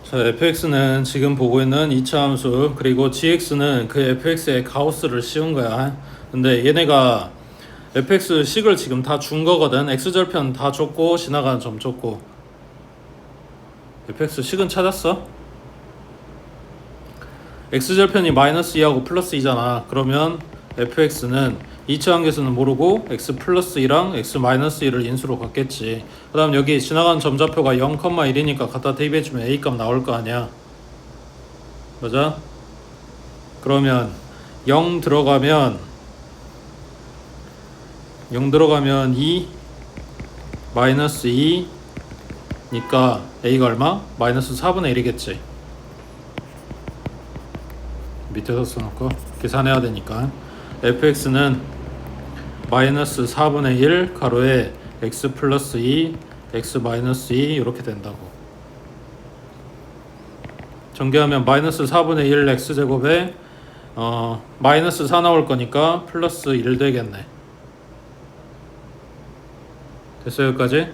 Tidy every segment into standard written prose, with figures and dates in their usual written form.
자, fx는 지금 보고 있는 이차 함수, 그리고 gx는 그 fx에 가우스를 씌운 거야. 근데 얘네가 fx 식을 지금 다 준 거거든. x절편 다 줬고 지나가는 점 줬고. fx 식은 찾았어? x절편이 마이너스 2하고 플러스 2잖아. 그러면 fx는 2차 관계수는 모르고 x 플러스 2랑 x 마이너스 2를 인수로 갖겠지. 그 다음 여기 지나가는 점좌표가 0,1이니까 갖다 대입해주면 a값 나올 거 아니야. 맞아? 그러면 0 들어가면 2 마이너스 2니까 a가 얼마? 마이너스 4분의 1이겠지. 밑에서 써놓고 계산해야 되니까 fx는 마이너스 4분의 1 가로에 x 플러스 2 x 마이너스 2 이렇게 된다고. 전개하면 마이너스 4분의 1 x제곱에 마이너스 4 나올 거니까 플러스 1 되겠네. 됐어요 여기까지?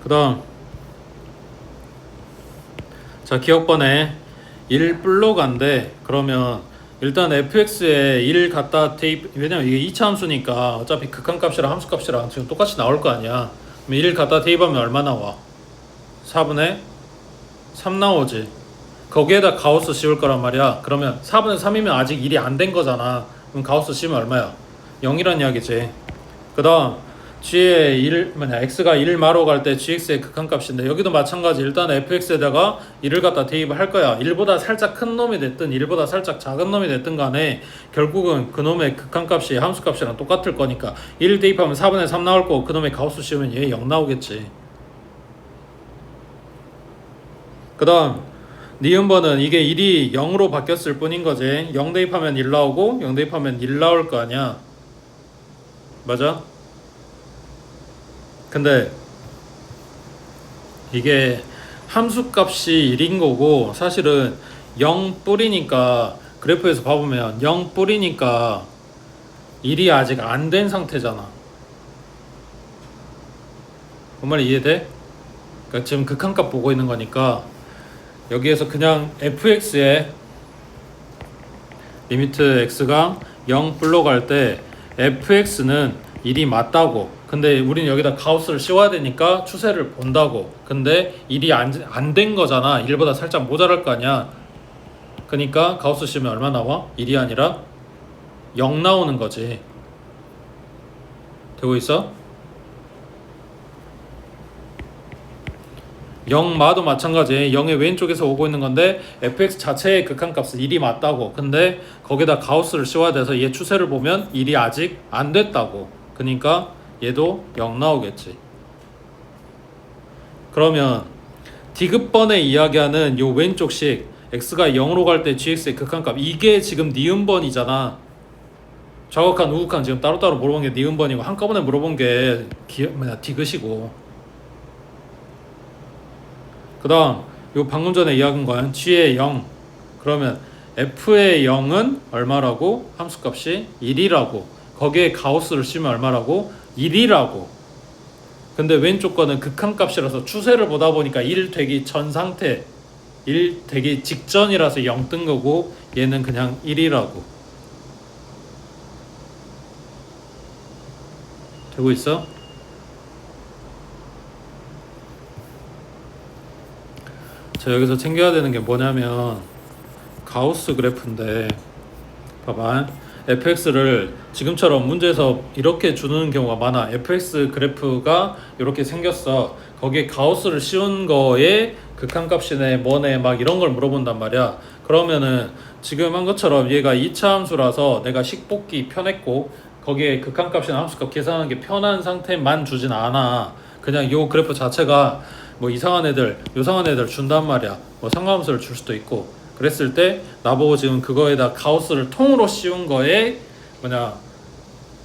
그 다음 자 기억번에 1 블록인데 그러면 일단 fx에 1 갖다 대입, 왜냐면 이게 2차 함수니까 어차피 극한값이랑 함수값이랑 지금 똑같이 나올 거 아니야. 그럼 1 갖다 대입하면 얼마 나와? 4분의 3 나오지. 거기에다 가우스 씌울 거란 말이야. 그러면 4분의 3이면 아직 1이 안 된 거잖아. 그럼 가우스 씌우면 얼마야? 0이란 이야기지. 그 다음 g에 x가 1 마로 갈 때 gx의 극한값인데 여기도 마찬가지. 일단 fx에다가 1을 갖다 대입을 할 거야. 1보다 살짝 큰 놈이 됐든 1보다 살짝 작은 놈이 됐든 간에 결국은 그놈의 극한값이 함수값이랑 똑같을 거니까 1 대입하면 4분의 3 나올 거고 그놈의 가우스 씌우면 얘 0 나오겠지. 그 다음 니은번은 이게 1이 0으로 바뀌었을 뿐인 거지. 0 대입하면 1 나오고 0 대입하면 1 나올 거 아니야. 맞아? 근데 이게 함수값이 1인 거고 사실은 0 뿌리니까 그래프에서 봐보면 0 뿌리니까 1이 아직 안 된 상태잖아. 그 말이 이해돼? 그러니까 지금 극한값 보고 있는 거니까 여기에서 그냥 fx에 리미트 x가 0 불러갈 때 fx는 1이 맞다고. 근데 우리는 여기다 가우스를 씌워야 되니까 추세를 본다고. 근데 1이 안 된 거잖아. 1보다 살짝 모자랄 거 아니야. 그러니까 가우스 씌우면 얼마 나와? 1이 아니라 0 나오는 거지. 되고 있어? 0마도 마찬가지. 0의 왼쪽에서 오고 있는 건데 fx 자체의 극한값은 1이 맞다고. 근데 거기다 가우스를 씌워야 돼서 얘 추세를 보면 1이 아직 안 됐다고. 그러니까 얘도 0 나오겠지. 그러면 디귿번에 이야기하는 요 왼쪽식 x가 0으로 갈 때 gx의 극한값, 이게 지금 니은번이잖아. 좌극한 우극한 지금 따로따로 물어본 게 니은번이고 한꺼번에 물어본 게 디귿이고. 그 다음 요 방금 전에 이야기한 건 g의 0. 그러면 f의 0은 얼마라고? 함수값이 1이라고. 거기에 가우스를 씌우면 얼마라고? 1이라고. 근데 왼쪽 거는 극한값이라서 추세를 보다 보니까 1 되기 전 상태, 1 되기 직전이라서 0 뜬 거고 얘는 그냥 1이라고. 되고 있어? 자, 여기서 챙겨야 되는 게 뭐냐면 가우스 그래프인데 봐봐. fx를 지금처럼 문제에서 이렇게 주는 경우가 많아. fx 그래프가 이렇게 생겼어. 거기에 가우스를 씌운 거에 극한값이네 뭐네 막 이런 걸 물어본단 말이야. 그러면은 지금 한 것처럼 얘가 2차 함수라서 내가 식볶이 편했고 거기에 극한값이나 함수값 계산하는 게 편한 상태만 주진 않아. 그냥 요 그래프 자체가 뭐 이상한 애들 요상한 애들 준단 말이야. 뭐 상관함수를 줄 수도 있고. 그랬을 때 나보고 지금 그거에다 가우스를 통으로 씌운 거에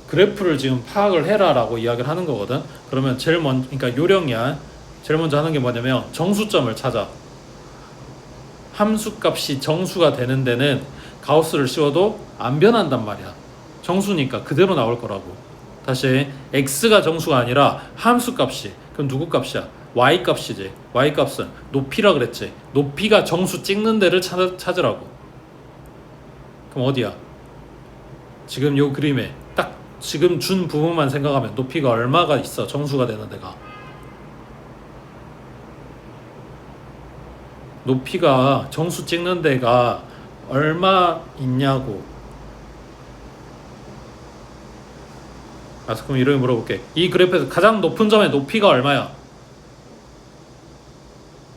그래프를 지금 파악을 해라 라고 이야기를 하는 거거든. 그러면 제일 먼저, 그러니까 요령이야. 제일 먼저 하는 게 뭐냐면 정수점을 찾아. 함수값이 정수가 되는 데는 가우스를 씌워도 안 변한단 말이야. 정수니까 그대로 나올 거라고. 다시 x가 정수가 아니라 함수값이, 그럼 누구 값이야? y 값이지. y 값은 높이라 그랬지. 높이가 정수 찍는 데를 찾으라고. 그럼 어디야? 지금 요 그림에 딱 지금 준 부분만 생각하면 높이가 얼마가 있어? 정수가 되는 데가. 높이가 정수 찍는 데가 얼마 있냐고. 그럼 이렇게 물어볼게. 이 그래프에서 가장 높은 점의 높이가 얼마야?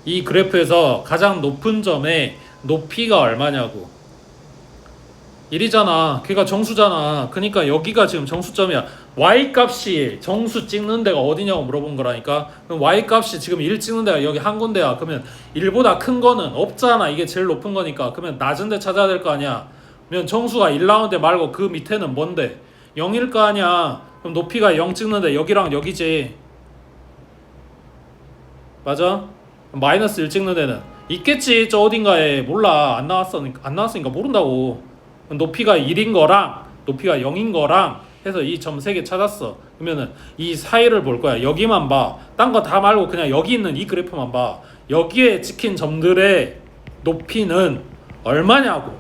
이 그래프에서 가장 높은 점의 높이가 얼마냐고. 1이잖아. 그러니까 정수잖아. 그러니까 여기가 지금 정수점이야. y 값이 정수 찍는 데가 어디냐고 물어본 거라니까. 그럼 y 값이 지금 1 찍는 데가 여기 한 군데야. 그러면 1보다 큰 거는 없잖아. 이게 제일 높은 거니까. 그러면 낮은 데 찾아야 될 거 아니야. 그러면 정수가 1 나오는 데 말고 그 밑에는 뭔데? 0일 거 아니야. 그럼 높이가 0 찍는데 여기랑 여기지. 맞아? 마이너스 1 찍는 데는 있겠지. 저 어딘가에. 몰라. 안 나왔으니까 모른다고. 높이가 1인 거랑 높이가 0인 거랑 해서 이 점 3개 찾았어. 그러면은 이 사이를 볼 거야. 여기만 봐. 딴 거 다 말고 그냥 여기 있는 이 그래프만 봐. 여기에 찍힌 점들의 높이는 얼마냐고.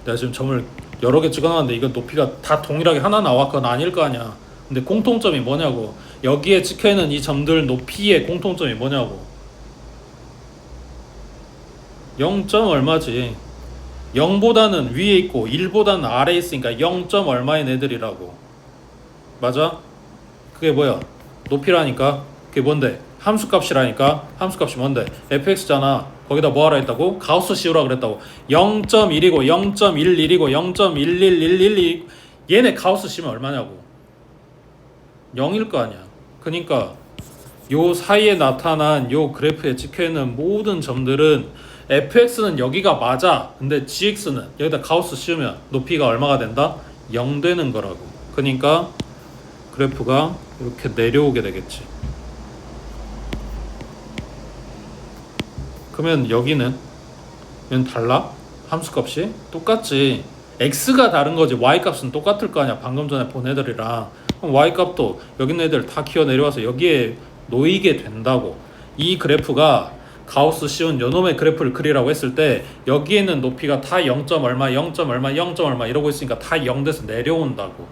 내가 지금 점을 여러 개 찍어놨는데 이거 높이가 다 동일하게 하나 나왔거나 아닐 거 아니야. 근데 공통점이 뭐냐고. 여기에 찍혀있는 이 점들 높이의 공통점이 뭐냐고. 0. 얼마지. 0보다는 위에 있고 1보다는 아래에 있으니까 0. 얼마인 애들이라고. 맞아? 그게 뭐야? 높이라니까. 그게 뭔데? 함수값이라니까. 함수값이 뭔데? fx잖아. 거기다 뭐 하라 했다고? 가우스 씌우라 그랬다고. 0.1이고 0.11이고 0.11112 얘네 가우스 씌우면 얼마냐고. 0일 거 아니야. 그러니까 요 사이에 나타난 요 그래프에 찍혀있는 모든 점들은 fx는 여기가 맞아. 근데 gx는 여기다 가우스 씌우면 높이가 얼마가 된다? 0 되는 거라고. 그러니까 그래프가 이렇게 내려오게 되겠지. 그러면 여기는 달라? 함수값이? 똑같지. x가 다른 거지. y값은 똑같을 거 아니야. 방금 전에 본 애들이랑. 그럼 y값도 여기 있는 애들 다 기어 내려와서 여기에 놓이게 된다고. 이 그래프가 가우스 씌운 요놈의 그래프를 그리라고 했을 때 여기에는 높이가 다 0. 얼마 0. 얼마 0. 얼마 이러고 있으니까 다 0 돼서 내려온다고.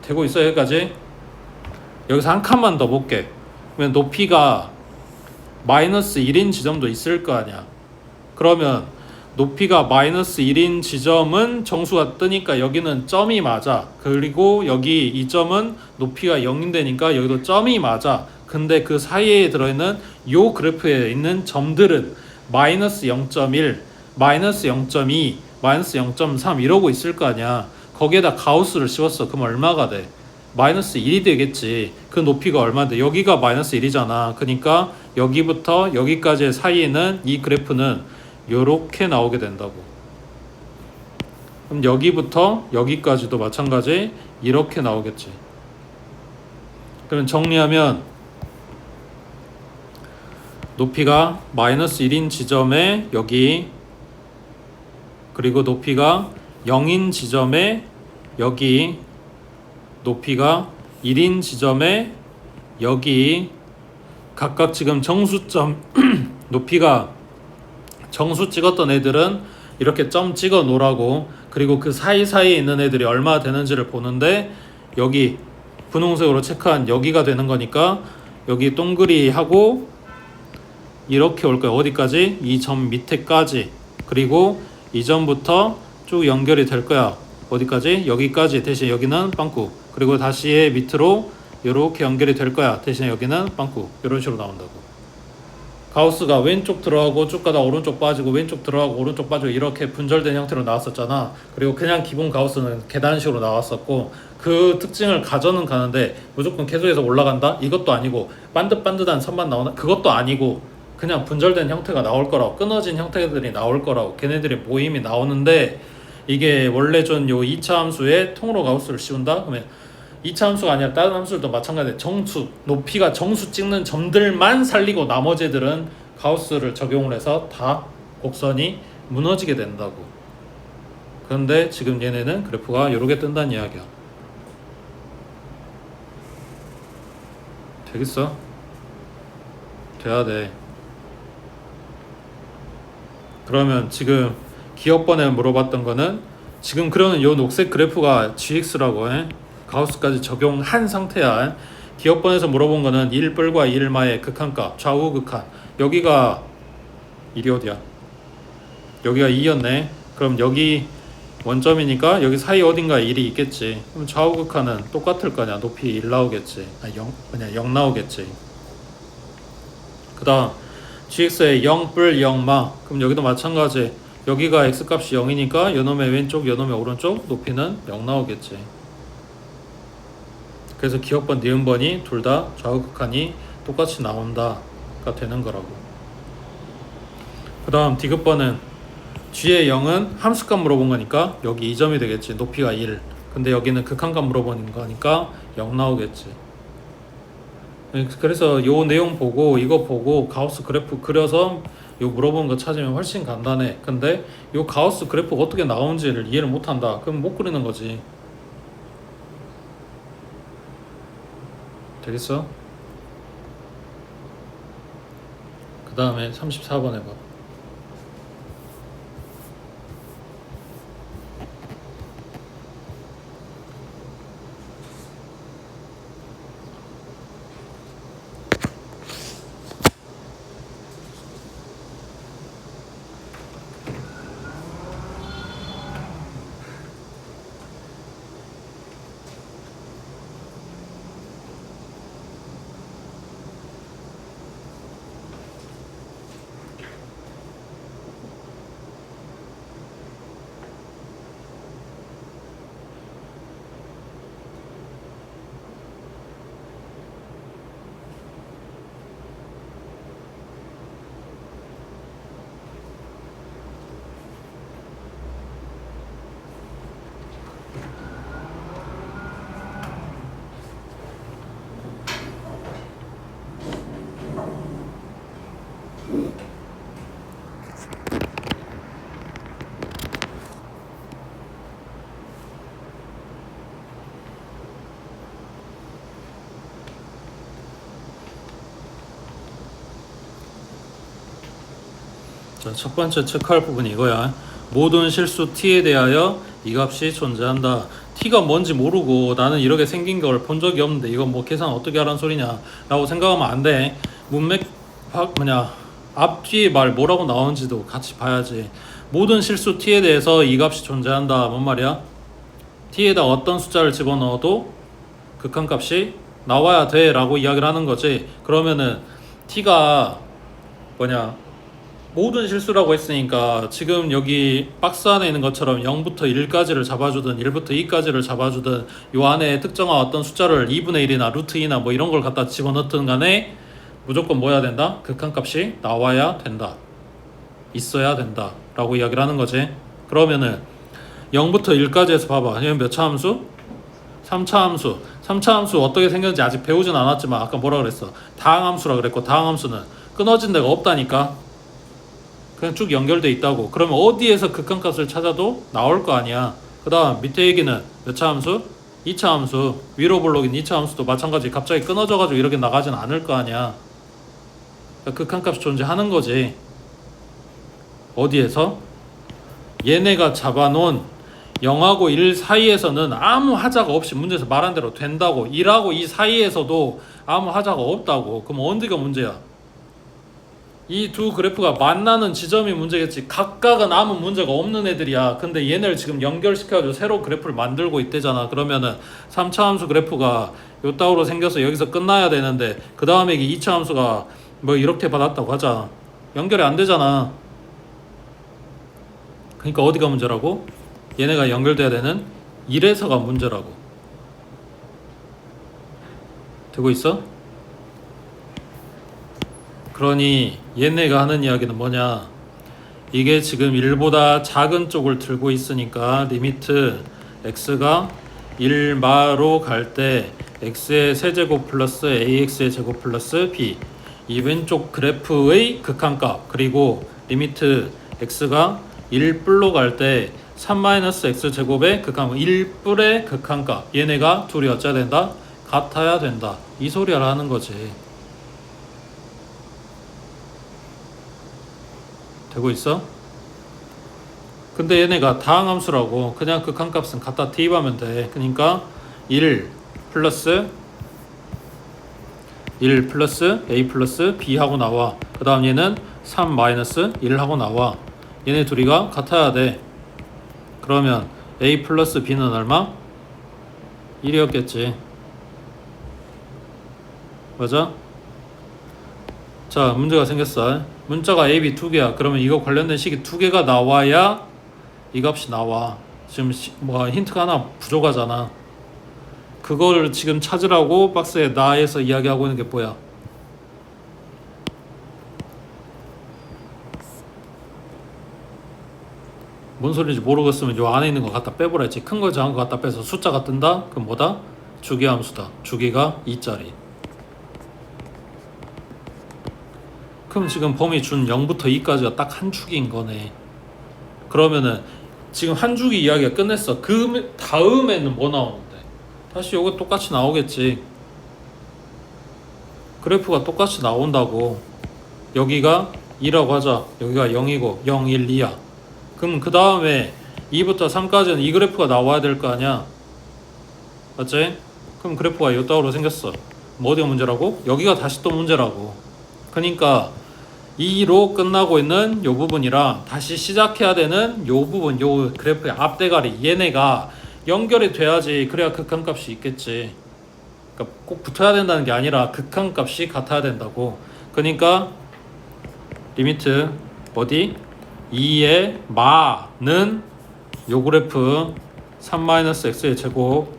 되고 있어 여기까지? 여기서 한 칸만 더 볼게. 그러면 높이가 마이너스 1인 지점도 있을 거 아니야. 그러면 높이가 마이너스 1인 지점은 정수가 뜨니까 여기는 점이 맞아. 그리고 여기 이 점은 높이가 0인데니까 여기도 점이 맞아. 근데 그 사이에 들어있는 요 그래프에 있는 점들은 마이너스 0.1, 마이너스 0.2, 마이너스 0.3 이러고 있을 거 아니야. 거기에다 가우스를 씌웠어. 그럼 얼마가 돼? 마이너스 1이 되겠지. 그 높이가 얼마인데 여기가 마이너스 1이잖아. 그러니까 여기부터 여기까지의 사이에는 이 그래프는 요렇게 나오게 된다고. 그럼 여기부터 여기까지도 마찬가지 이렇게 나오겠지. 그러면 정리하면 높이가 마이너스 1인 지점에 여기, 그리고 높이가 0인 지점에 여기, 높이가 1인 지점에 여기, 각각 지금 정수점 높이가 정수 찍었던 애들은 이렇게 점 찍어 놓으라고. 그리고 그 사이사이에 있는 애들이 얼마 되는지를 보는데 여기 분홍색으로 체크한 여기가 되는 거니까 여기 동그리 하고 이렇게 올 거야. 어디까지? 이 점 밑에까지. 그리고 이 점부터 쭉 연결이 될 거야. 어디까지? 여기까지. 대신 여기는 빵꾸. 그리고 다시 밑으로 이렇게 연결이 될 거야. 대신 여기는 빵꾸. 이런 식으로 나온다고. 가우스가 왼쪽 들어가고 쭉 가다 오른쪽 빠지고 왼쪽 들어가고 오른쪽 빠지고 이렇게 분절된 형태로 나왔었잖아. 그리고 그냥 기본 가우스는 계단식으로 나왔었고, 그 특징을 가져는 가는데 무조건 계속해서 올라간다? 이것도 아니고 반듯반듯한 선만 나오나? 그것도 아니고 그냥 분절된 형태가 나올 거라고. 끊어진 형태들이 나올 거라고. 걔네들의 모임이 나오는데 이게 원래 준 요 2차 함수에 통으로 가우스를 씌운다? 그러면 2차 함수가 아니라 다른 함수들도 마찬가지で정수, 높이가 정수 찍는 점들만 살리고 나머지 애들은 가우스를 적용을 해서 다 곡선이 무너지게 된다고. 그런데 지금 얘네는 그래프가 이렇게 뜬다는 이야기야. 되겠어? 돼야 돼. 그러면 지금 기업번에 물어봤던 거는 지금 그러는 요 녹색 그래프가 GX라고 해. 가우스까지 적용한 상태야. 기업번에서 물어본 거는 1뿔과 1마의 극한값, 좌우 극한. 여기가 1이 어디야? 여기가 2였네. 그럼 여기 원점이니까 여기 사이 어딘가에 1이 있겠지. 그럼 좌우 극한은 똑같을 거냐? 높이 1 나오겠지. 0 나오겠지. 그 다음 GX의 0뿔 0마. 그럼 여기도 마찬가지. 여기가 X값이 0이니까 요놈의 왼쪽 요놈의 오른쪽 높이는 0 나오겠지. 그래서 기억번 니은번이 둘 다 좌우 극한이 똑같이 나온다가 되는 거라고. 그 다음 디귿번은 G의 0은 함수값 물어본 거니까 여기 2점이 되겠지. 높이가 1. 근데 여기는 극한값 물어보는 거니까 0 나오겠지. 그래서 요 내용 보고 이거 보고 가우스 그래프 그려서 요 물어보는 거 찾으면 훨씬 간단해. 근데 요 가우스 그래프가 어떻게 나오는지를 이해를 못한다. 그럼 못 그리는 거지. 되겠어? 그 다음에 34번 해봐. 자, 첫 번째 체크할 부분이 이거야. 모든 실수 t에 대하여 이 값이 존재한다. t가 뭔지 모르고 나는 이렇게 생긴 걸 본 적이 없는데 이건 뭐 계산 어떻게 하라는 소리냐 라고 생각하면 안 돼. 문맥 앞뒤 말 뭐라고 나오는지도 같이 봐야지. 모든 실수 t에 대해서 이 값이 존재한다. 뭔 말이야? t에다 어떤 숫자를 집어넣어도 극한값이 나와야 돼 라고 이야기를 하는 거지. 그러면은 t가 모든 실수라고 했으니까 지금 여기 박스 안에 있는 것처럼 0부터 1까지를 잡아주든 1부터 2까지를 잡아주든 요 안에 특정한 어떤 숫자를 2분의 1이나 루트 2나 뭐 이런 걸 갖다 집어넣든 간에 무조건 뭐 해야 된다? 극한값이 나와야 된다. 있어야 된다 라고 이야기를 하는 거지. 그러면은 0부터 1까지 해서 봐봐. 얘는 몇 차 함수? 3차 함수. 3차 함수 어떻게 생겼는지 아직 배우진 않았지만 아까 뭐라 그랬어? 다항함수라 그랬고 다항함수는 끊어진 데가 없다니까. 그냥 쭉 연결돼 있다고. 그러면 어디에서 극한값을 찾아도 나올 거 아니야. 그 다음 밑에 얘기는 몇 차 함수? 2차 함수. 위로 블록인 2차 함수도 마찬가지. 갑자기 끊어져가지고 이렇게 나가진 않을 거 아니야. 그러니까 극한값이 존재하는 거지. 어디에서? 얘네가 잡아놓은 0하고 1 사이에서는 아무 하자가 없이 문제에서 말한 대로 된다고. 1하고 2 사이에서도 아무 하자가 없다고. 그럼 어디가 문제야? 이 두 그래프가 만나는 지점이 문제겠지. 각각은 아무 문제가 없는 애들이야. 근데 얘네를 지금 연결시켜가지고 새로 그래프를 만들고 있대잖아. 그러면은 3차 함수 그래프가 요따구로 생겨서 여기서 끝나야 되는데 그 다음에 이게 2차 함수가 뭐 이렇게 받았다고 하자. 연결이 안 되잖아. 그러니까 어디가 문제라고? 얘네가 연결돼야 되는 1에서가 문제라고. 되고 있어? 그러니 얘네가 하는 이야기는 뭐냐? 이게 지금 1보다 작은 쪽을 들고 있으니까 리미트 x가 1마로 갈 때 x의 세제곱 플러스 ax의 제곱 플러스 b 이 왼쪽 그래프의 극한값 그리고 리미트 x가 1뿔로 갈 때 3-x 제곱의 극한값 1뿔의 극한값 얘네가 둘이 어쩌야 된다? 같아야 된다. 이 소리를 하는 거지. 되고 있어? 근데 얘네가 다항함수라고 그냥 극한값은 갖다 대입하면 돼. 그러니까 1 플러스 a 플러스 b 하고 나와. 그 다음 얘는 3 마이너스 1 하고 나와. 얘네 둘이가 같아야 돼. 그러면 a 플러스 b는 얼마? 1이었겠지. 맞아? 자, 문제가 생겼어. 문자가 a, b 두 개야. 그러면 이거 관련된 식이 두 개가 나와야 이 값이 나와. 지금 뭐 힌트가 하나 부족하잖아. 그걸 지금 찾으라고 박스에 나에서 이야기하고 있는 게 뭐야? 뭔 소리인지 모르겠으면 요 안에 있는 거 갖다 빼보라 했지. 큰 거 작은 거 갖다 빼서 숫자가 뜬다? 그럼 뭐다? 주기함수다. 주기가 2짜리. 그럼 지금 범위 준 0부터 2까지가 딱 한 축인 거네. 그러면은 지금 한 주기 이야기가 끝냈어. 그 다음에는 뭐 나오는데? 다시 요거 똑같이 나오겠지. 그래프가 똑같이 나온다고. 여기가 2라고 하자. 여기가 0이고 0, 1, 2야. 그럼 그 다음에 2부터 3까지는 이 그래프가 나와야 될 거 아니야. 맞지? 그럼 그래프가 이따구로 생겼어. 뭐 어디가 문제라고? 여기가 다시 또 문제라고. 그러니까 2로 끝나고 있는 요 부분이랑 다시 시작해야 되는 요 부분, 요 그래프의 앞대가리, 얘네가 연결이 돼야지. 그래야 극한값이 있겠지. 그러니까 꼭 붙어야 된다는 게 아니라 극한값이 같아야 된다고. 그러니까 리미트 어디? 2의 마는 요 그래프 3-x의 제곱.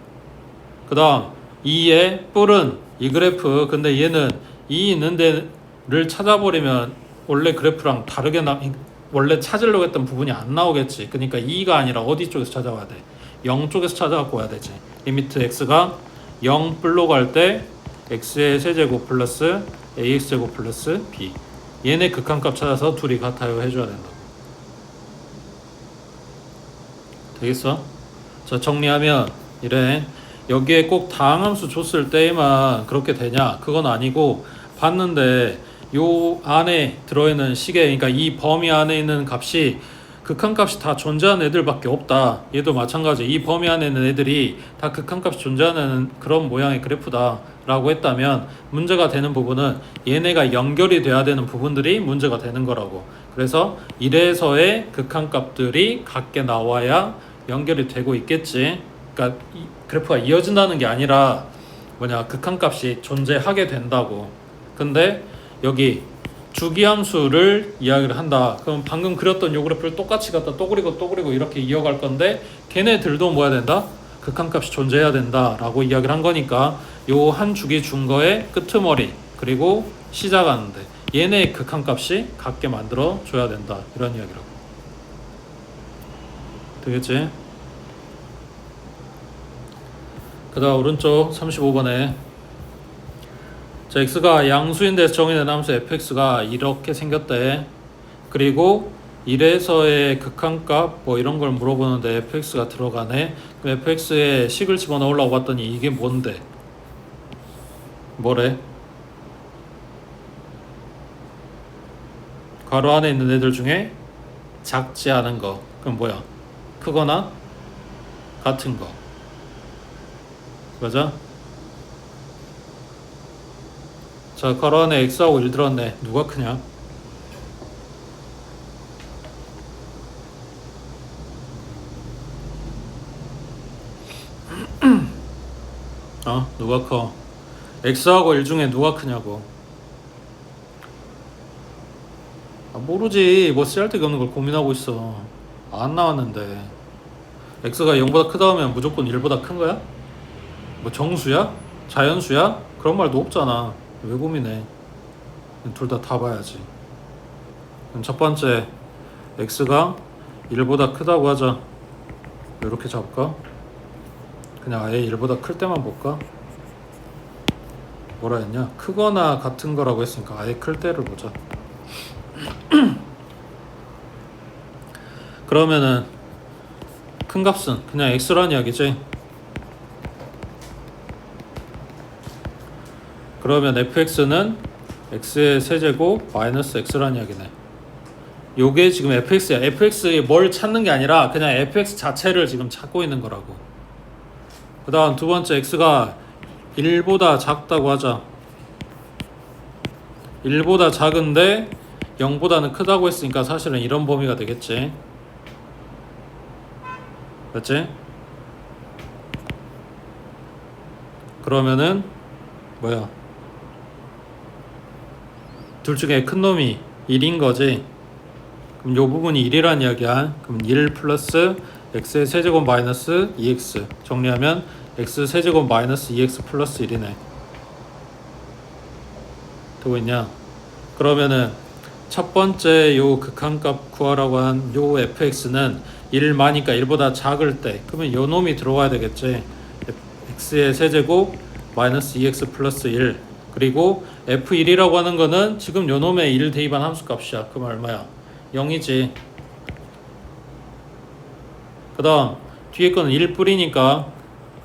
그 다음 2의 뿔은 이 그래프. 근데 얘는 2 있는 데를 찾아버리면 원래 그래프랑 다르게 원래 찾으려고 했던 부분이 안 나오겠지. 그러니까 2가 아니라 어디 쪽에서 찾아와야 돼? 0 쪽에서 찾아갖고 와야 되지. 리미트 x가 0 뿔로 갈 때 x의 세제곱 플러스 ax제곱 플러스 b. 얘네 극한값 찾아서 둘이 같아요 해줘야 된다. 되겠어? 자, 정리하면 이래. 여기에 꼭 다항함수 줬을 때에만 그렇게 되냐? 그건 아니고, 봤는데 요 안에 들어있는 식에, 그러니까 이 범위 안에 있는 값이 극한값이 다 존재하는 애들밖에 없다. 얘도 마찬가지. 이 범위 안에 있는 애들이 다 극한값이 존재하는 그런 모양의 그래프다 라고 했다면, 문제가 되는 부분은 얘네가 연결이 돼야 되는 부분들이 문제가 되는 거라고. 그래서 이래서의 극한값들이 같게 나와야 연결이 되고 있겠지. 그러니까 이 그래프가 이어진다는 게 아니라 뭐냐, 극한값이 존재하게 된다고. 근데 여기 주기함수를 이야기를 한다. 그럼 방금 그렸던 요 그래프를 똑같이 갖다 또 그리고 이렇게 이어갈 건데, 걔네들도 뭐 해야 된다? 극한값이 존재해야 된다 라고 이야기를 한 거니까 요 한 주기 준 거의 끄트머리 그리고 시작하는데 얘네의 극한값이 같게 만들어 줘야 된다, 이런 이야기라고. 되겠지? 그 다음 오른쪽 35번에 자, x가 양수인 데서 정의된 함수 fx가 이렇게 생겼대. 그리고 1에서의 극한값 뭐 이런 걸 물어보는데 fx가 들어가네. 그럼 fx에 식을 집어넣으려고 봤더니 이게 뭔데? 뭐래? 괄호 안에 있는 애들 중에 작지 않은 거. 그럼 뭐야? 크거나 같은 거. 맞아? 자, 괄호 안에 x하고 1 들었네. 누가 크냐? 누가 커? x하고 1 중에 누가 크냐고. 모르지. 뭐 쓸데가 없는 걸 고민하고 있어. 안 나왔는데. x가 0보다 크다 하면 무조건 1보다 큰 거야? 뭐 정수야? 자연수야? 그런 말도 없잖아. 왜 고민해? 둘 다 봐야지. 그럼 첫 번째, x가 1보다 크다고 하자. 이렇게 잡을까? 그냥 아예 1보다 클 때만 볼까? 뭐라 했냐? 크거나 같은 거라고 했으니까 아예 클 때를 보자. 그러면은 큰 값은 그냥 x란 이야기지. 그러면 fx는 x의 세제곱 마이너스 x란 이야기네. 요게 지금 fx야. fx에 뭘 찾는 게 아니라 그냥 fx 자체를 지금 찾고 있는 거라고. 그 다음 두 번째 x가 1보다 작다고 하자. 1보다 작은데 0보다는 크다고 했으니까 사실은 이런 범위가 되겠지. 맞지? 그러면은 뭐야? 둘 중에 큰 놈이 1인 거지. 그럼 요 부분이 1이란 이야기야. 그럼 1 플러스 x의 세제곱 마이너스 2x 정리하면 x 세제곱 마이너스 2x 플러스 1이네. 되고 있냐? 그러면은 첫 번째 요 극한값 구하라고 한 요 fx는 1마니까 1보다 작을 때 그러면 요 놈이 들어와야 되겠지. x의 세제곱 마이너스 2x 플러스 1 그리고 f1이라고 하는 거는 지금 요 놈의 1 대입한 함수값이야. 그럼 얼마야? 0이지. 그 다음 뒤에 거는 1뿌리니까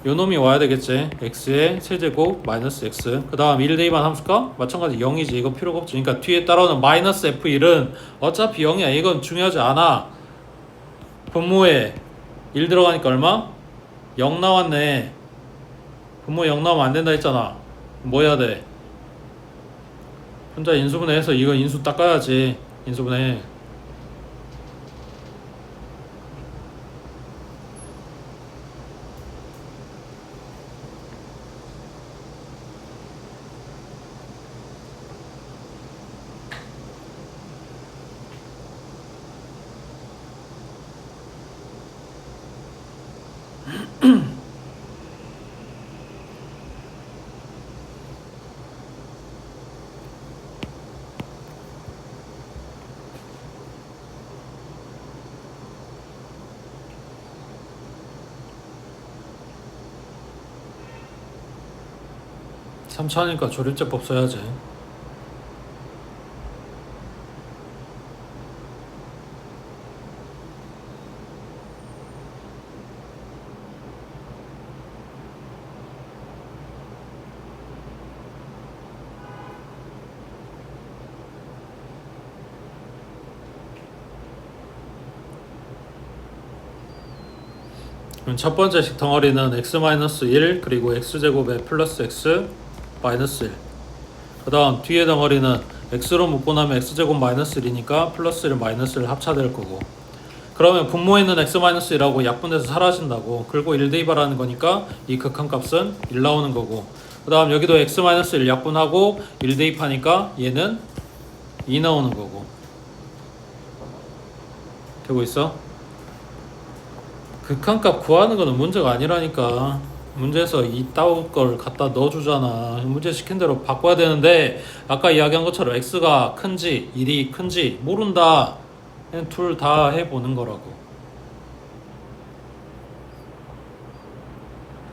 요 놈이 와야 되겠지. x의 세제곱 마이너스 x 그 다음 1 대입한 함수값 마찬가지 0이지. 이거 필요가 없지. 그러니까 뒤에 따라오는 마이너스 f1은 어차피 0이야. 이건 중요하지 않아. 분모에 1 들어가니까 얼마? 0 나왔네. 분모에 0 나오면 안 된다 했잖아. 뭐 해야 돼? 혼자 인수분해해서 이거 인수 닦아야지. 인수분해. 삼차하니까 조립제법 써야지. 그럼 첫 번째식 덩어리는 x-1 그리고 x제곱에 플러스 x 마이너스 1. 그 다음 뒤에 덩어리는 x로 묶고 나면 x제곱 마이너스 1이니까 플러스 1 마이너스 1 합차될 거고. 그러면 분모에 있는 x-1하고 약분돼서 사라진다고. 그리고 1 대입하라는 거니까 이 극한값은 1 나오는 거고. 그 다음 여기도 x-1 약분하고 1 대입하니까 얘는 2 나오는 거고. 되고 있어? 극한값 구하는 거는 문제가 아니라니까. 문제에서 이따위 걸 갖다 넣어주잖아. 문제 시킨 대로 바꿔야 되는데 아까 이야기한 것처럼 x가 큰지 1이 큰지 모른다. 그냥 둘 다 해보는 거라고.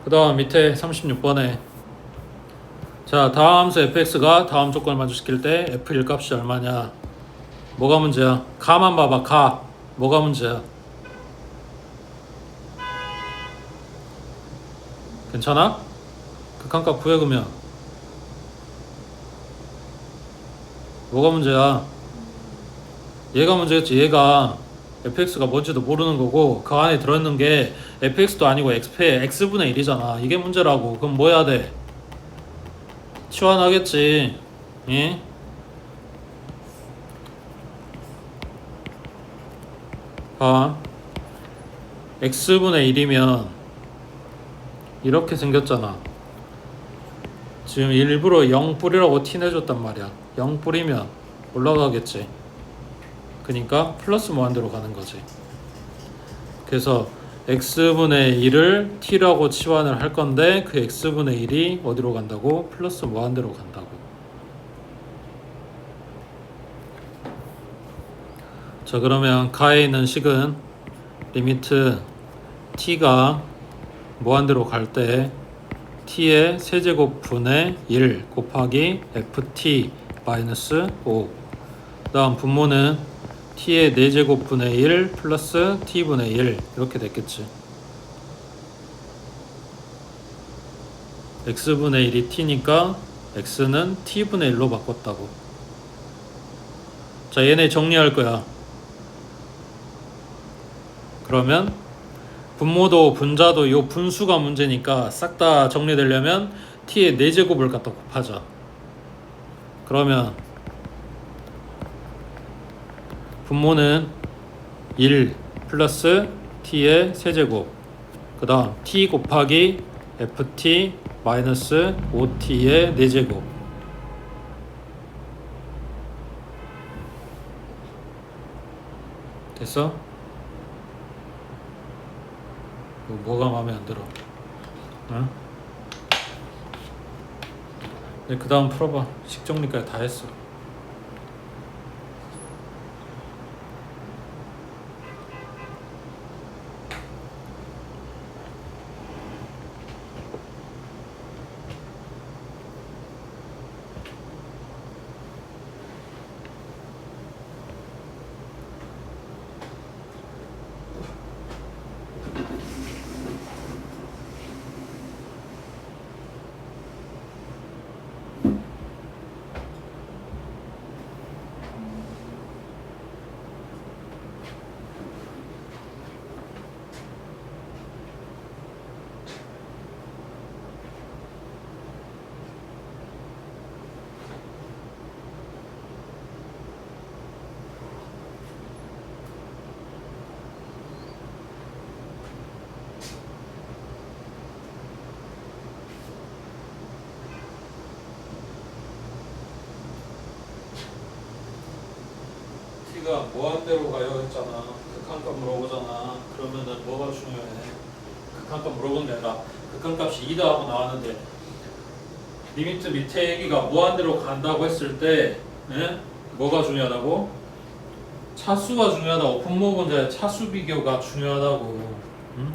그 다음 밑에 36번에 자 다음 함수 fx가 다음 조건을 만족시킬 때 f1 값이 얼마냐. 뭐가 문제야? 가만 봐봐. 가. 뭐가 문제야? 괜찮아? 극한값 구해. 그러면 뭐가 문제야? 얘가 문제겠지. 얘가 fx가 뭔지도 모르는 거고 그 안에 들어있는 게 fx도 아니고 x분의 1이잖아. 이게 문제라고. 그럼 뭐 해야 돼? 치환하겠지. 예? 봐. x분의 1이면 이렇게 생겼잖아. 지금 일부러 0 뿌리라고 티 내줬단 말이야. 0 뿌리면 올라가겠지. 그러니까 플러스 무한대로 가는 거지. 그래서 x분의 1을 t라고 치환을 할 건데 그 x분의 1이 어디로 간다고? 플러스 무한대로 간다고. 자 그러면 가에 있는 식은 리미트 t가 무한대로 갈 때 t의 세제곱분의 1 곱하기 ft 마이너스 5. 그 다음 분모는 t의 4제곱분의 1 플러스 t분의 1 이렇게 됐겠지. x분의 1이 t니까 x는 t분의 1로 바꿨다고. 자, 얘네 정리할 거야. 그러면 분모도 분자도 요 분수가 문제니까 싹 다 정리되려면 t의 4제곱을 갖다 곱하자. 그러면 분모는 1 플러스 t의 세제곱, 그 다음 t 곱하기 ft 마이너스 5t의 4제곱. 됐어? 뭐가 마음에 안 들어? 응? 그 다음 풀어봐. 식 정리까지 다 했어. t가 무한대로 가요 했잖아. 극한값 물어보잖아. 그러면은 뭐가 중요해? 극한값 물어본 게 아니라 극한값이 2다 하고 나왔는데 리미트 밑에 얘기가 무한대로 간다고 했을 때 뭐가 중요하다고? 차수가 중요하다고. 분모 분자의 차수 비교가 중요하다고. 응?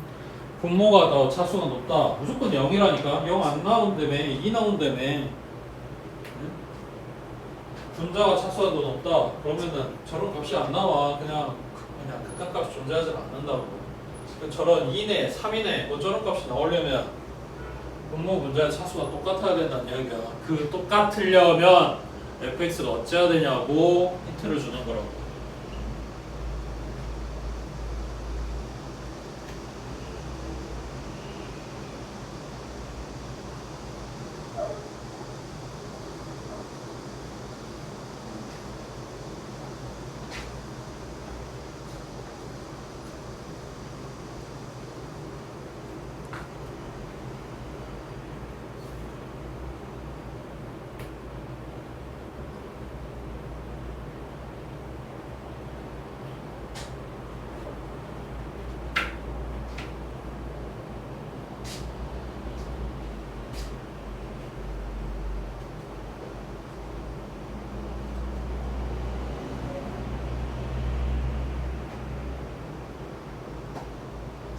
분모가 더 차수가 높다. 무조건 0이라니까. 0 안 나온다며. 2 나온다며. 분자가 차수가 더 높다. 그러면은 저런 값이 안 나와. 그냥 극한값이 존재하지 않는다고. 저런 2네, 3이네, 뭐 저런 값이 나오려면 분모 분자의 차수가 똑같아야 된다는 이야기야. 그 똑같으려면 fx가 어찌해야 되냐고 힌트를 주는 거라고.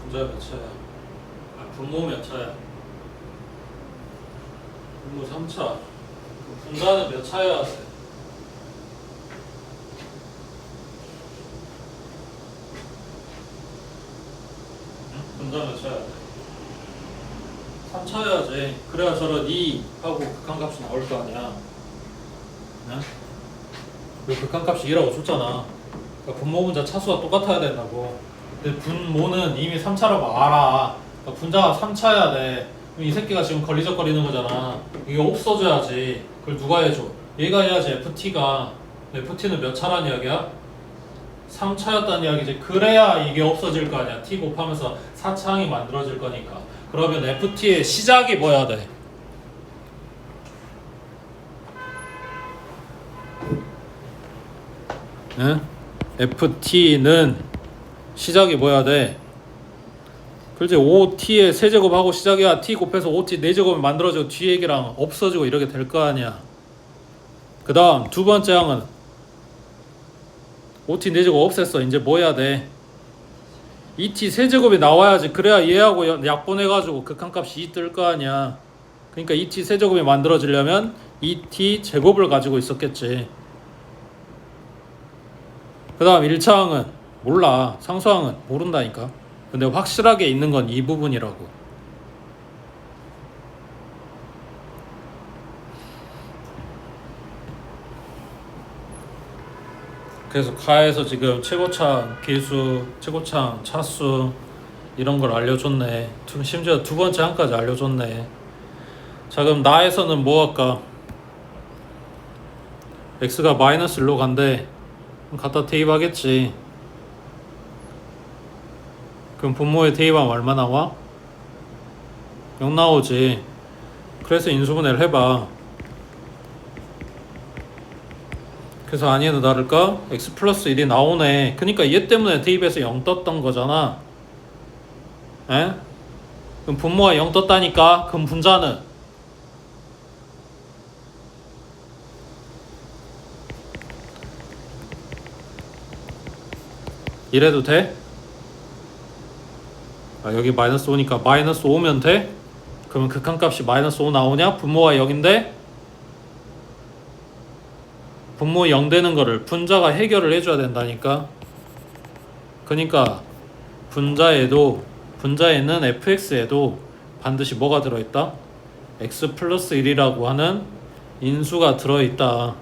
분자 몇 차야? 분모 몇 차야? 분모 3차. 분자는 몇 차여야 돼? 응? 분자 몇 차여야 돼? 3차여야지. 그래야 저런 2하고 극한값이 나올 거 아니야. 응? 그 극한값이 2라고 줬잖아. 그러니까 분모 분자 차수가 똑같아야 된다고. 근데 분모는 이미 3차라고 알아. 그러니까 분자가 3차여야 돼. 그럼 이 새끼가 지금 걸리적거리는 거잖아. 이게 없어져야지. 그걸 누가 해줘? 얘가 해야지. FT가. FT는 몇 차란 이야기야? 3차였다는 이야기지. 그래야 이게 없어질 거 아니야. T 곱하면서 4차항이 만들어질 거니까. 그러면 FT의 시작이 뭐야 돼? 응? FT는 시작이 뭐야 돼? 그렇지. 5t의 세제곱하고 시작이야. t 곱해서 5t 4제곱이 만들어지고 뒤에 얘기랑 없어지고 이렇게 될 거 아니야. 그 다음 두 번째 항은 5t 4제곱 없앴어. 이제 뭐 해야 돼? 2t 세제곱이 나와야지. 그래야 얘하고 약분해가지고 극한값이 2 뜰 거 아니야. 그러니까 2t 세제곱이 만들어지려면 2t 제곱을 가지고 있었겠지. 그 다음 1차 항은 몰라. 상수항은 모른다니까. 근데 확실하게 있는 건 이 부분이라고. 그래서 카에서 지금 최고차 기수, 최고차 차수 이런 걸 알려줬네. 심지어 두 번째 항까지 알려줬네. 자, 그럼 나에서는 뭐 할까? x가 마이너스 1로 간대. 그럼 갖다 대입하겠지. 그럼 분모에 대입하면 얼마 나와? 0 나오지. 그래서 인수분해를 해봐. 그래서 아니에도 다를까? x 플러스 1이 나오네. 그러니까 얘 때문에 대입해서 0 떴던 거잖아. 에? 그럼 분모가 0 떴다니까. 그럼 분자는? 이래도 돼? 아, 여기 마이너스 5니까 마이너스 5면 돼? 그러면 극한값이 마이너스 5 나오냐? 분모가 0인데 분모 0 되는 거를 분자가 해결을 해줘야 된다니까. 그러니까 분자에는 fx에도 반드시 뭐가 들어있다? x 플러스 1이라고 하는 인수가 들어있다.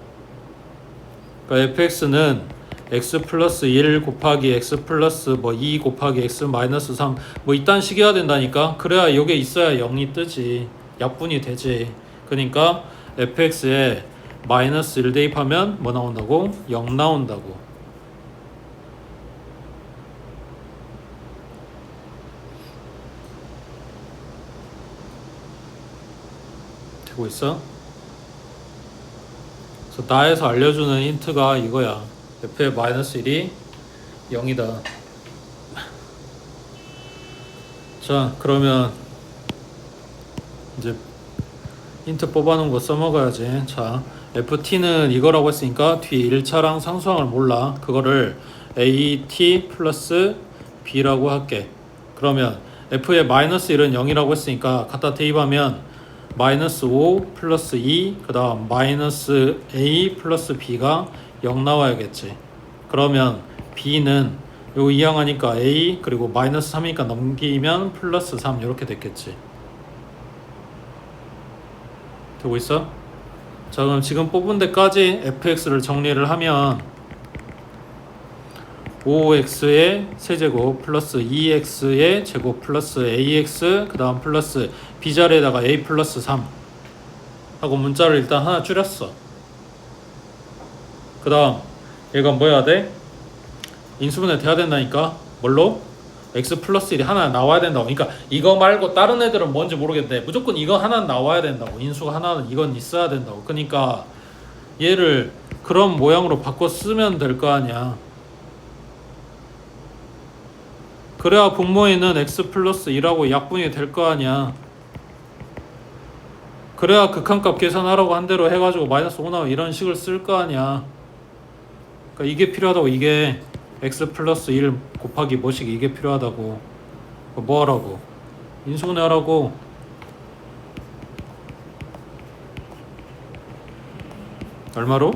그러니까 fx는 x 플러스 1 곱하기 x 플러스 뭐 2 곱하기 x 마이너스 3 뭐 이딴 식이어야 된다니까. 그래야 여기에 있어야 0이 뜨지. 약분이 되지. 그러니까 fx에 마이너스 1 대입하면 뭐 나온다고? 0 나온다고. 되고 있어? 그래서 나에서 알려주는 힌트가 이거야. f의 마이너스 1이 0이다. 자, 그러면 이제 힌트 뽑아놓은 거 써먹어야지. 자, ft는 이거라고 했으니까 뒤에 1차랑 상수항을 몰라. 그거를 at 플러스 b라고 할게. 그러면 f의 마이너스 1은 0이라고 했으니까 갖다 대입하면 마이너스 5 플러스 2 그 다음 마이너스 a 플러스 b가 0 나와야겠지. 그러면 b는 요 이항하니까 a 그리고 마이너스 3이니까 넘기면 플러스 3 이렇게 됐겠지. 되고 있어? 자, 그럼 지금 뽑은 데까지 fx를 정리를 하면 5x의 세제곱 플러스 2x의 제곱 플러스 ax 그 다음 플러스 b자리에다가 a 플러스 3 하고 문자를 일단 하나 줄였어. 그 다음 얘가 뭐 해야 돼? 인수분해 돼야 된다니까. 뭘로? x 플러스 1이 하나 나와야 된다고. 그러니까 이거 말고 다른 애들은 뭔지 모르겠는데 무조건 이거 하나는 나와야 된다고. 인수가 하나는 이건 있어야 된다고. 그러니까 얘를 그런 모양으로 바꿔 쓰면 될 거 아니야. 그래야 분모에는 x 플러스 2라고 약분이 될 거 아니야. 그래야 극한값 계산하라고 한 대로 해가지고 마이너스 5 나오면 이런 식을 쓸 거 아니야. 그러니까 이게 필요하다고. 이게 x 플러스 1 곱하기 뭐식 이게 필요하다고. 뭐 하라고? 인수분해 하라고. 얼마로?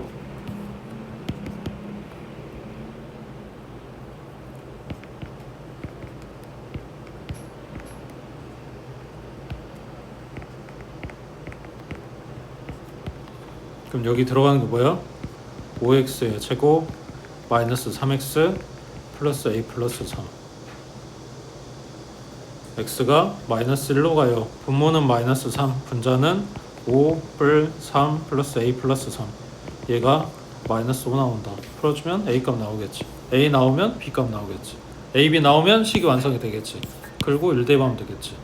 그럼 여기 들어가는 게 뭐야? 5x의 제곱 마이너스 3x 플러스 a 플러스 3 x가 마이너스 1로 가요. 분모는 마이너스 3 분자는 5 뿔 3 플러스 a 플러스 3 얘가 마이너스 5 나온다. 풀어주면 a 값 나오겠지. a 나오면 b 값 나오겠지. a, b 나오면 식이 완성이 되겠지. 그리고 1 대입하면 되겠지.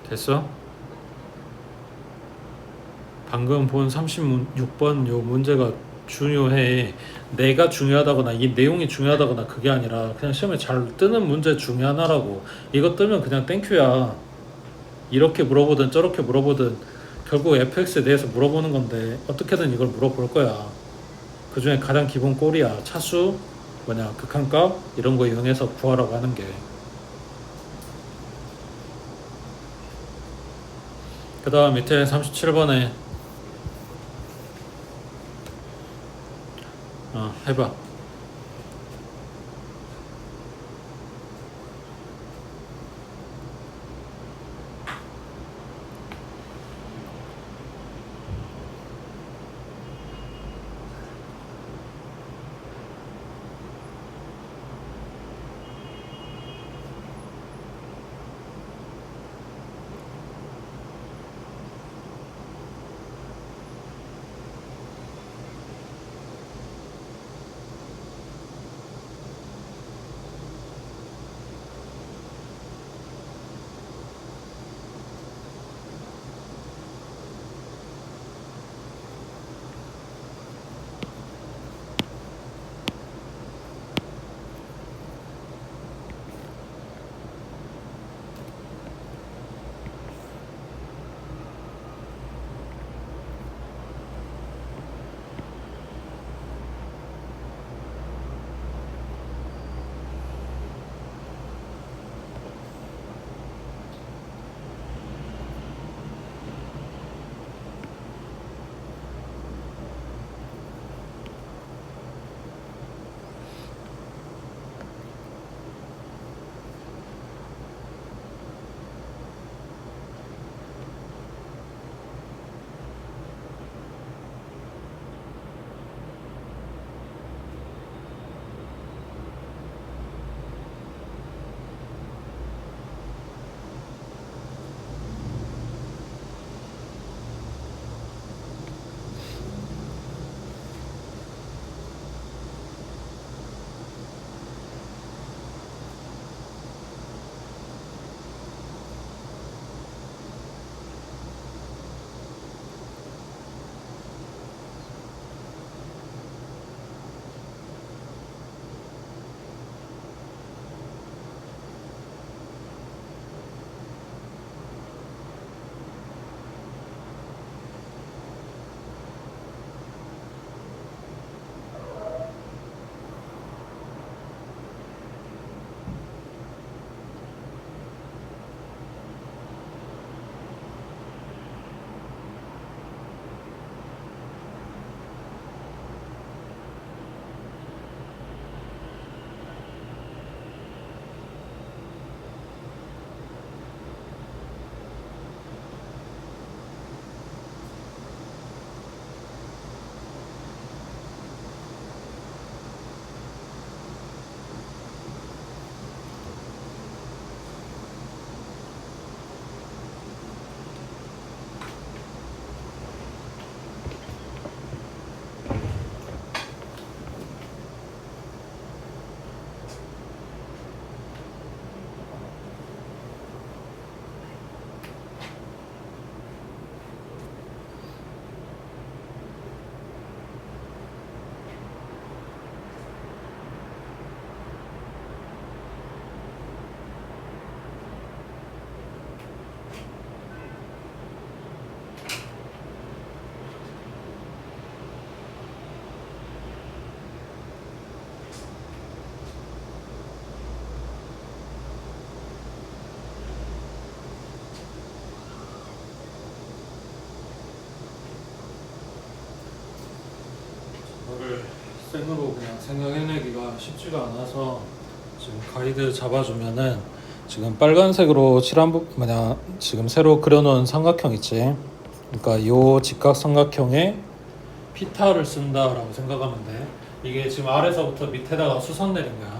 됐어? 방금 본 36번 요 문제가 중요해. 내가 중요하다거나 이 내용이 중요하다거나 그게 아니라 그냥 시험에 잘 뜨는 문제 중에 하나라고. 이거 뜨면 그냥 땡큐야. 이렇게 물어보든 저렇게 물어보든 결국 fx에 대해서 물어보는 건데 어떻게든 이걸 물어볼 거야. 그 중에 가장 기본 꼴이야. 차수, 뭐냐 극한값 이런 거 이용해서 구하라고 하는 게. 그 다음 밑에 37번에 해봐. 이거를 생으로 그냥 생각해내기가 쉽지가 않아서 지금 가이드 잡아주면은 지금 빨간색으로 칠한 뭐냐 지금 새로 그려놓은 삼각형 있지. 그러니까 요 직각 삼각형에 피타를 쓴다라고 생각하면 돼. 이게 지금 아래서부터 밑에다가 수선 내린 거야.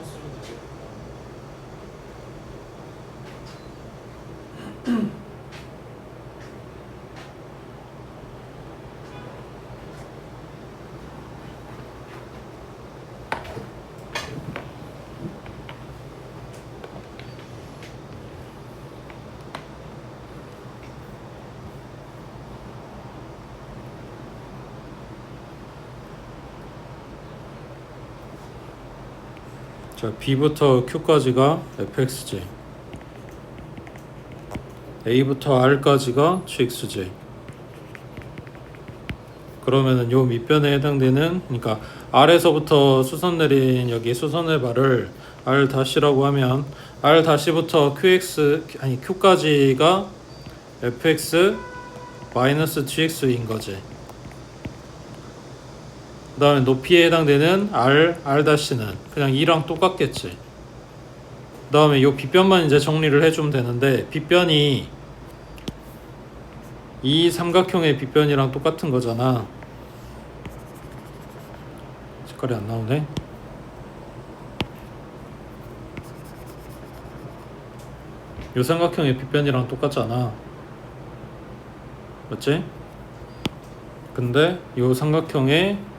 쓰면 되겠다. 자, B부터 Q까지가 fxj, A부터 R까지가 gxj. 그러면은 요 밑변에 해당되는, 그러니까 R에서부터 수선 내린 여기 수선의 발을 R 다시라고 하면 R 다시부터 Q까지가 fx 마이너스 gx인 거지. 그 다음에 높이에 해당되는 R 다시는 그냥 2랑 똑같겠지. 그 다음에 요 빗변만 이제 정리를 해주면 되는데, 빗변이 이 삼각형의 빗변이랑 똑같은 거잖아. 색깔이 안 나오네. 요 삼각형의 빗변이랑 똑같잖아. 맞지? 근데 요 삼각형의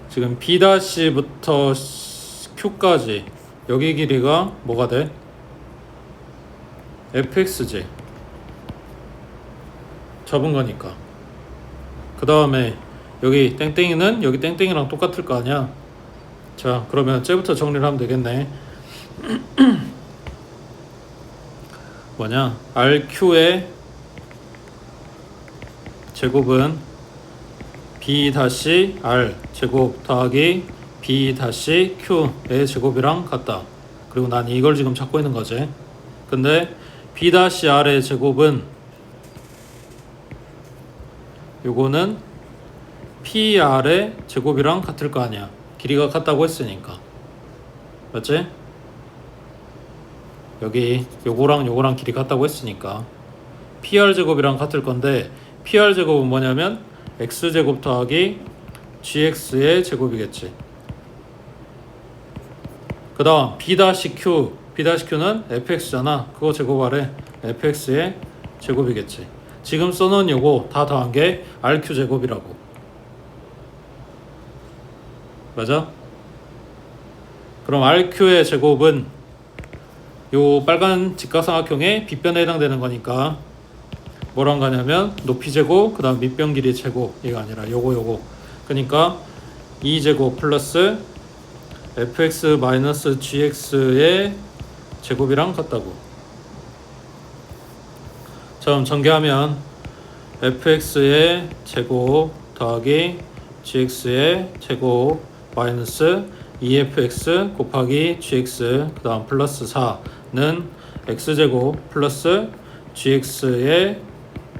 지금 B'부터 Q까지 여기 길이가 뭐가 돼? fxj. 접은 거니까. 그 다음에 여기 땡땡이는 여기 땡땡이랑 똑같을 거 아니야. 자, 그러면 쟤부터 정리를 하면 되겠네. 뭐냐? RQ의 제곱은 B-R 제곱 더하기 B-Q의 제곱이랑 같다. 그리고 난 이걸 지금 찾고 있는 거지. 근데 B-R의 제곱은 요거는 PR의 제곱이랑 같을 거 아니야. 길이가 같다고 했으니까. 맞지? 여기 요거랑 요거랑 길이 같다고 했으니까 PR 제곱이랑 같을 건데, PR 제곱은 뭐냐면 X제곱 더하기 GX의 제곱이겠지. 그 다음 B-Q, B-Q는 fx잖아. 그거 제곱하래. fx의 제곱이겠지. 지금 써놓은 요거 다 더한 게 RQ 제곱이라고. 맞아? 그럼 RQ의 제곱은 요 빨간 직각삼각형의 빗변에 해당되는 거니까 뭐랑 가냐면 높이 제곱, 그 다음 밑변 길이 제곱. 이가 아니라 요거. 그러니까 2제곱 플러스 fx 마이너스 gx의 제곱이랑 같다고. 자, 그럼 전개하면 fx의 제곱 더하기 gx의 제곱 마이너스 2fx 곱하기 gx 그 다음 플러스 4는 x제곱 플러스 gx의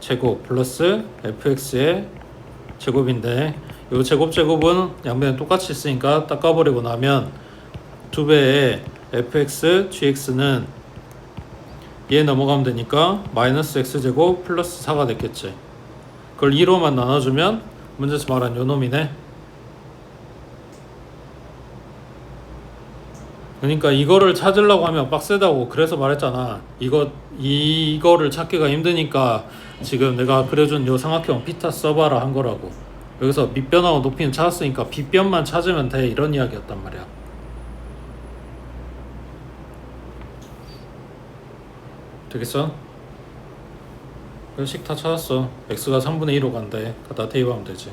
제곱 플러스 fx의 제곱인데, 이 제곱은 양변에 똑같이 있으니까 닦아버리고 나면 2배의 fx gx는 얘 넘어가면 되니까 마이너스 x제곱 플러스 4가 됐겠지. 그걸 2로만 나눠주면 문제에서 말한 요 놈이네. 그러니까 이거를 찾으려고 하면 빡세다고. 그래서 말했잖아. 이거를 찾기가 힘드니까 지금 내가 그려준 요 삼각형 피타 써봐라 한 거라고. 여기서 밑변하고 높이는 찾았으니까 빗변만 찾으면 돼, 이런 이야기였단 말이야. 되겠어? 식 다 찾았어. x가 3분의 1로 간대. 갖다 대입하면 되지.